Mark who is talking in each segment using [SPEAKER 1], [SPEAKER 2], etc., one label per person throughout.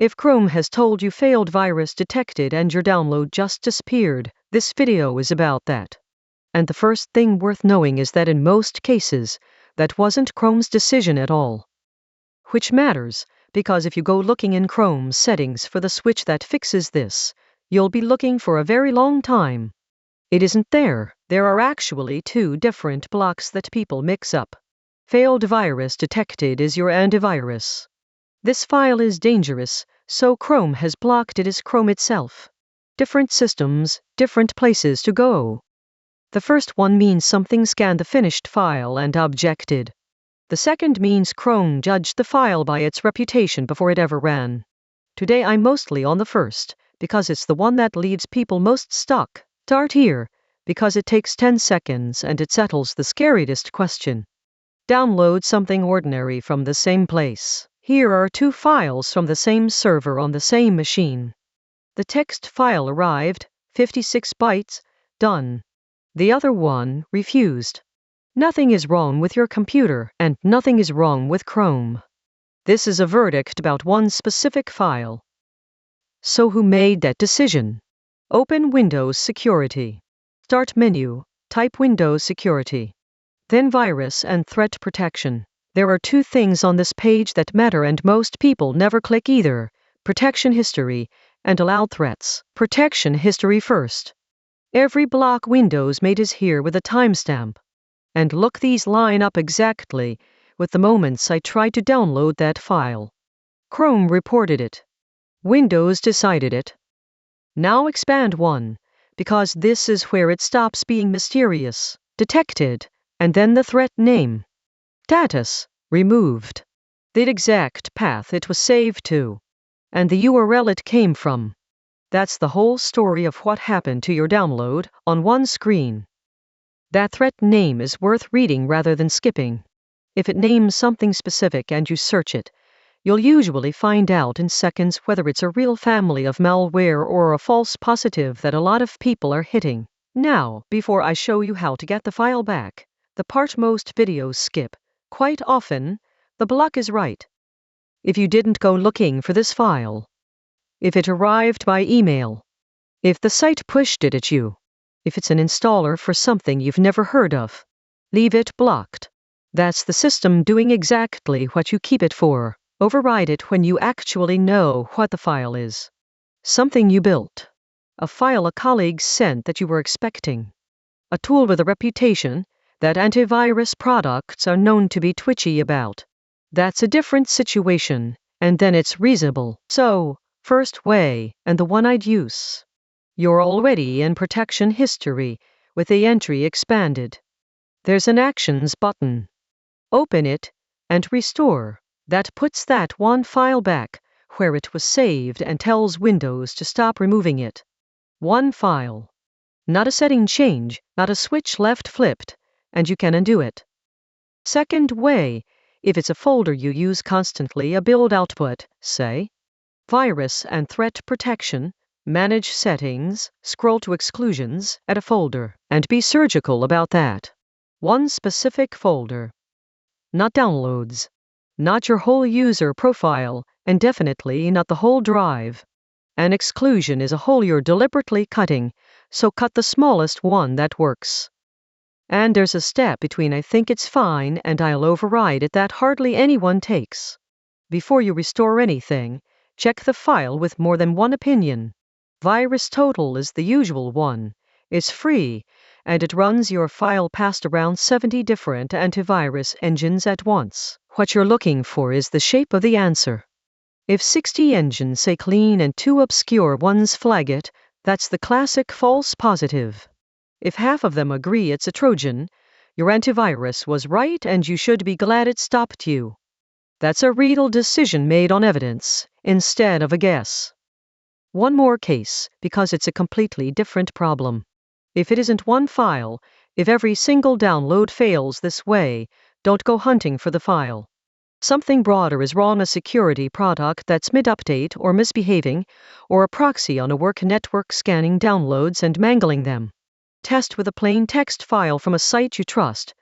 [SPEAKER 1] If Chrome has told you failed virus detected and your download just disappeared, this video is about that. And the first thing worth knowing is that in most cases, that wasn't Chrome's decision at all. Which matters, because if you go looking in Chrome's settings for the switch that fixes this, you'll be looking for a very long time. It isn't there. There are actually two different blocks that people mix up. Failed virus detected is your antivirus. This file is dangerous, so Chrome has blocked it as Chrome itself. Different systems, different places to go. The first one means something scanned the finished file and objected. The second means Chrome judged the file by its reputation before it ever ran. Today I'm mostly on the first, because it's the one that leaves people most stuck. Start here, because it takes 10 seconds and it settles the scariest question. Download something ordinary from the same place. Here are two files from the same server on the same machine. The text file arrived, 56 bytes, done. The other one, refused. Nothing is wrong with your computer, and nothing is wrong with Chrome. This is a verdict about one specific file. So who made that decision? Open Windows Security. Start menu, type Windows Security. Then Virus and Threat Protection. There are two things on this page that matter and most people never click either: Protection History and Allowed Threats. Protection History first. Every block Windows made is here with a timestamp. And look, these line up exactly with the moments I tried to download that file. Chrome reported it. Windows decided it. Now expand one, because this is where it stops being mysterious. Detected, and then the threat name. Status, removed. The exact path it was saved to. And the URL it came from. That's the whole story of what happened to your download on one screen. That threat name is worth reading rather than skipping. If it names something specific and you search it, you'll usually find out in seconds whether it's a real family of malware or a false positive that a lot of people are hitting. Now, before I show you how to get the file back, the part most videos skip, quite often, the block is right. If you didn't go looking for this file, if it arrived by email, if the site pushed it at you, if it's an installer for something you've never heard of, leave it blocked. That's the system doing exactly what you keep it for. Override it when you actually know what the file is. Something you built. A file a colleague sent that you were expecting. A tool with a reputation that antivirus products are known to be twitchy about. That's a different situation, and then it's reasonable. So, first way, and the one I'd use. You're already in Protection History, with the entry expanded. There's an Actions button. Open it, and Restore. That puts that one file back, where it was saved, and tells Windows to stop removing it. One file. Not a setting change, not a switch left flipped, and you can undo it. Second way, if it's a folder you use constantly, a build output, say. Virus and Threat Protection, Manage Settings, scroll to Exclusions, add a folder, and be surgical about that. One specific folder. Not downloads. Not your whole user profile, and definitely not the whole drive. An exclusion is a hole you're deliberately cutting, so cut the smallest one that works. And there's a step between I think it's fine and I'll override it that hardly anyone takes. Before you restore anything, check the file with more than one opinion. VirusTotal is the usual one. It's free, and it runs your file past around 70 different antivirus engines at once. What you're looking for is the shape of the answer. If 60 engines say clean and 2 obscure ones flag it, that's the classic false positive. If half of them agree it's a Trojan, your antivirus was right and you should be glad it stopped you. That's a real decision made on evidence, instead of a guess. One more case, because it's a completely different problem. If it isn't one file, if every single download fails this way, don't go hunting for the file. Something broader is wrong: a security product that's mid-update or misbehaving, or a proxy on a work network scanning downloads and mangling them. Test with a plain text file from a site you trust.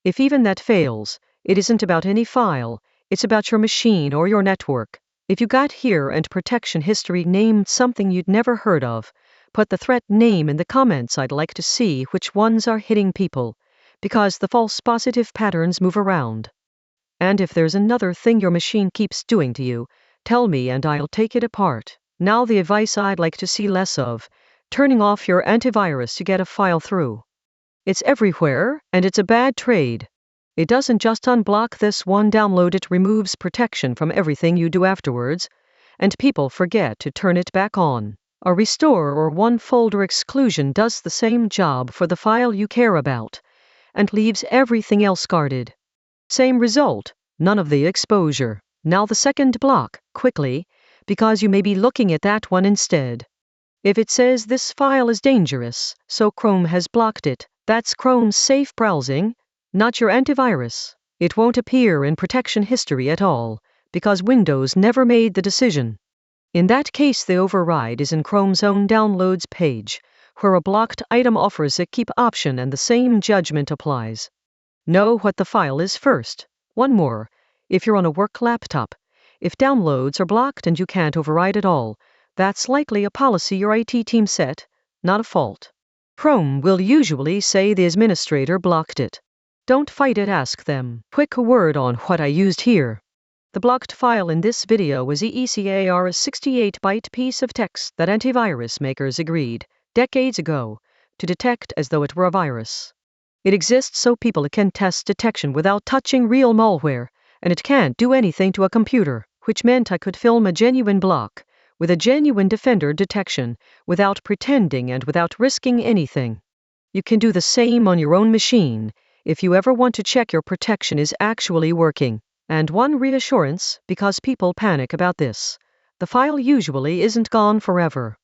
[SPEAKER 1] If even that fails, it isn't about any file, it's about your machine or your network. If you got here and protection history named something you'd never heard of, put the threat name in the comments. I'd like to see which ones are hitting people, because the false positive patterns move around. And if there's another thing your machine keeps doing to you, tell me and I'll take it apart. Now the advice I'd like to see less of: turning off your antivirus to get a file through. It's everywhere, and it's a bad trade. It doesn't just unblock this one download, it removes protection from everything you do afterwards, and people forget to turn it back on. A restore or one folder exclusion does the same job for the file you care about, and leaves everything else guarded. Same result, none of the exposure. Now the second block, quickly, because you may be looking at that one instead. If it says this file is dangerous, so Chrome has blocked it, that's Chrome's safe browsing, not your antivirus. It won't appear in protection history at all, because Windows never made the decision. In that case, the override is in Chrome's own downloads page, where a blocked item offers a keep option and the same judgment applies. Know what the file is first. One more: if you're on a work laptop, if downloads are blocked and you can't override at all, that's likely a policy your IT team set, not a fault. Chrome will usually say the administrator blocked it. Don't fight it, ask them. Quick word on what I used here. The blocked file in this video was EECAR, a 68-byte piece of text that antivirus makers agreed, decades ago, to detect as though it were a virus. It exists so people can test detection without touching real malware, and it can't do anything to a computer, which meant I could film a genuine block, with a genuine defender detection, without pretending and without risking anything. You can do the same on your own machine, if you ever want to check your protection is actually working. And one reassurance, because people panic about this: the file usually isn't gone forever.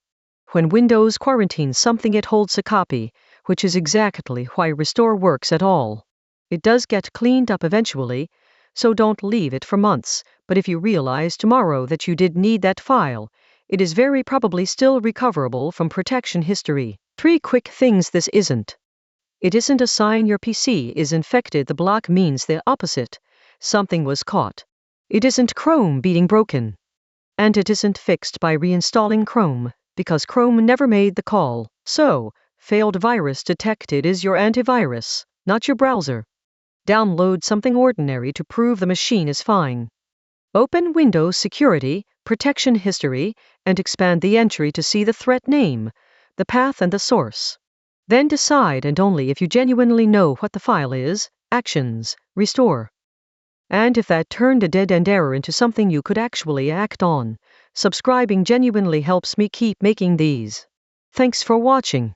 [SPEAKER 1] When Windows quarantines something, it holds a copy, which is exactly why restore works at all. It does get cleaned up eventually, so don't leave it for months, but if you realize tomorrow that you did need that file, it is very probably still recoverable from protection history. 3 quick things this isn't. It isn't a sign your PC is infected. The block means the opposite: something was caught. It isn't Chrome being broken. And it isn't fixed by reinstalling Chrome, because Chrome never made the call. So, failed virus detected is your antivirus, not your browser. Download something ordinary to prove the machine is fine. Open Windows Security, Protection History, and expand the entry to see the threat name, the path and the source. Then decide, and only if you genuinely know what the file is, actions, restore. And if that turned a dead-end error into something you could actually act on, subscribing genuinely helps me keep making these. Thanks for watching.